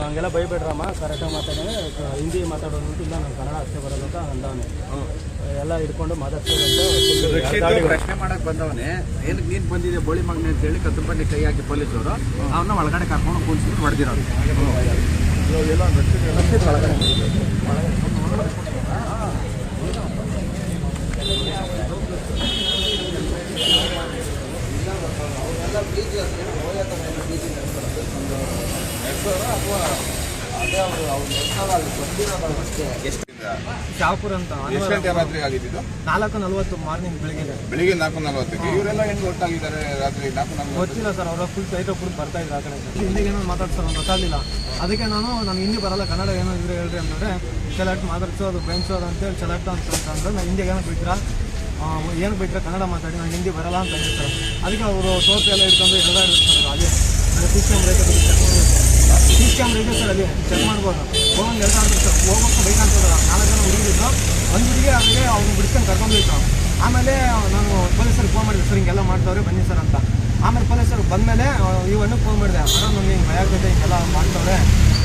ಹಂಗೆಲ್ಲ ಬೈಬೇಡ್ರಮ್ಮ ಕರೆಕ್ಟಾಗಿ ಮಾತಾಡೋಣ, ಹಿಂದಿ ಮಾತಾಡೋದು ಇಲ್ಲ, ನಾನು ಕನ್ನಡ ಅಷ್ಟೇ ಬರೋದು ಅಂತ ಅಂದವನೆ. ಎಲ್ಲ ಹಿಡ್ಕೊಂಡು ಮಾತಾಡ್ಸೋದಂತ ಪ್ರಶ್ನೆ ಮಾಡಕ್ಕೆ ಬಂದವನೇ, ಏನಕ್ಕೆ ನೀನು ಬಂದಿದೆ ಬೋಳಿ ಮಗನೆ ಅಂತ ಹೇಳಿ ಕತ್ತಂಬಂಡಿ ಕೈ ಹಾಕಿ ಪೊಲೀಸವರು ಅವನ್ನ ಒಳಗಡೆ ಕರ್ಕೊಂಡು ಕೂರಿಸ್ಬಿಟ್ಟು ಹೊಡೆದಿರೋದು. ಎಲ್ಲ ಒಳಗಡೆ ಶಾಪುರ್ ಅಂತ 4:40 ಮಾರ್ನಿಂಗ್ ಬೆಳಿಗ್ಗೆ 4:40. ಇವರೆಲ್ಲ ಹೆಂಗೆ ಒಟ್ಟಾಗಿದ್ದಾರೆ ರಾತ್ರಿ 4:40? ಗೊತ್ತಿಲ್ಲ ಸರ್, ಅವರ ಫುಲ್ ಸೈಟ್ ಕುಡಿದು ಬರ್ತಾ ಇದ್ರು ಆ ಕಡೆ. ಹಿಂದಿಗೆ ಏನೋ ಮಾತಾಡ್ತಾರೆ ಗೊತ್ತಾಗಲಿಲ್ಲ. ಅದಕ್ಕೆ ನಾನು ಹಿಂದಿ ಬರಲ್ಲ, ಕನ್ನಡ ಏನೋ ಇದ್ರೆ ಹೇಳ್ರಿ ಅಂತಂದರೆ ಚೆಲಾಟ್ ಮಾತಾಡ್ಸೋದು ಬೆಂಚೋದು ಅಂತೇಳಿ ಚೆಲಾಟ ಅಂತಂದ್ರೆ ನಾನು ಹಿಂದಿಗೆ ಏನಕ್ಕೆ ಬಿಟ್ರಾ ಏನಕ್ಕೆ ಬಿಟ್ಟರೆ ಕನ್ನಡ ಮಾತಾಡಿ ನಾನು ಹಿಂದಿ ಬರಲ್ಲ ಅಂತ ಹೇಳ್ತಾರೆ. ಅದಕ್ಕೆ ಅವರು ಸೋರ್ಸ್ ಎಲ್ಲ ಹಿಡ್ಕೊಂಡು ಎಲ್ಲ ಇರ್ತಾರೆ. ಅದೇ ಸಿ ಕ್ಯಾಮ್ರಾ ಇದೆ, ಸಿ ಕ್ಯಾಮ್ರಾ ಇದೆ ಸರ್, ಅಲ್ಲಿ ಚೆಕ್ ಮಾಡ್ಬೋದು. ಹೋಗಂಗೆ ಎರಡು ಆಡ್ತಾರೆ ಸರ್, ಹೋಗೋಕ್ಕೆ ಬೈಕ್ ಅಂತಂದ್ರೆ 4 ಜನ ಹುಡುಗಿದ್ರು. ಒಂದು ಹುಡುಗಿ ಅವ್ರಿಗೆ ಅವ್ರನ್ನ ಬಿಡ್ಕೊಂಡು ಕರ್ಕೊಂಡ್ಬಿಟ್ಟು ಆಮೇಲೆ ನಾನು ಪೊಲೀಸರಿಗೆ ಫೋನ್ ಮಾಡಿದೆ, ಸರ್ ಹಿಂಗೆಲ್ಲ ಮಾಡ್ತಾವ್ರೆ ಬನ್ನಿ ಸರ್ ಅಂತ. ಆಮೇಲೆ ಪೊಲೀಸರು ಬಂದಮೇಲೆ ಈ ಅಣ್ಣಕ್ಕೆ ಫೋನ್ ಮಾಡಿದೆ, ಅಣ್ಣ ನಮ್ಗೆ ಹಿಂಗೆ ಭಯ ಆಗ್ತದೆ, ಹಿಂಗೆಲ್ಲ ಮಾಡ್ತಾವ್ರೆ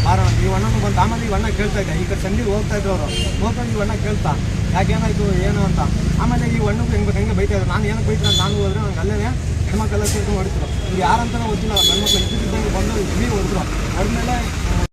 ಬಾರೋಣ. ಈ ಅಣ್ಣನ ಬಂದು ಆಮೇಲೆ ಈ ಅಣ್ಣ ಕೇಳ್ತಾ ಇದ್ದೆ, ಈಗ ಸಂಡೀರು ಹೋಗ್ತಾ ಇದ್ರು ಅವರು, ಹೋಗ್ಕೊಂಡು ಈ ಅಣ್ಣ ಕೇಳ್ತಾ ಯಾಕೇನಾಯಿತು ಏನು ಅಂತ. ಆಮೇಲೆ ಈ ಅಣ್ಣಕ್ಕೆ ಹೆಂಗೆ ಬೈತಾ ಇದ್ರು. ನಾನು ಏನಕ್ಕೆ ಬೈತೀನಿ ಅಂತ ನಾನು ಹೋದ್ರೆ ನಂಗೆ ಅಲ್ಲೇ ಹೆಣ್ಮಕ್ಳೆಲ್ಲ ಸೇರ್ಕೊಂಡು ಹೊಡಿದ್ರು. ಇವ್ರು ಯಾರಂತಲೂ ಗೊತ್ತಿಲ್ಲ, ಗಂಡ್ಮಕ್ಳು ಇದ್ದಿದ್ದಂಗೆ ಬಂದು ಇಡೀ ಹೊಡೆದ್ರು. ಹೊಡೆದ್ಮೇಲೆ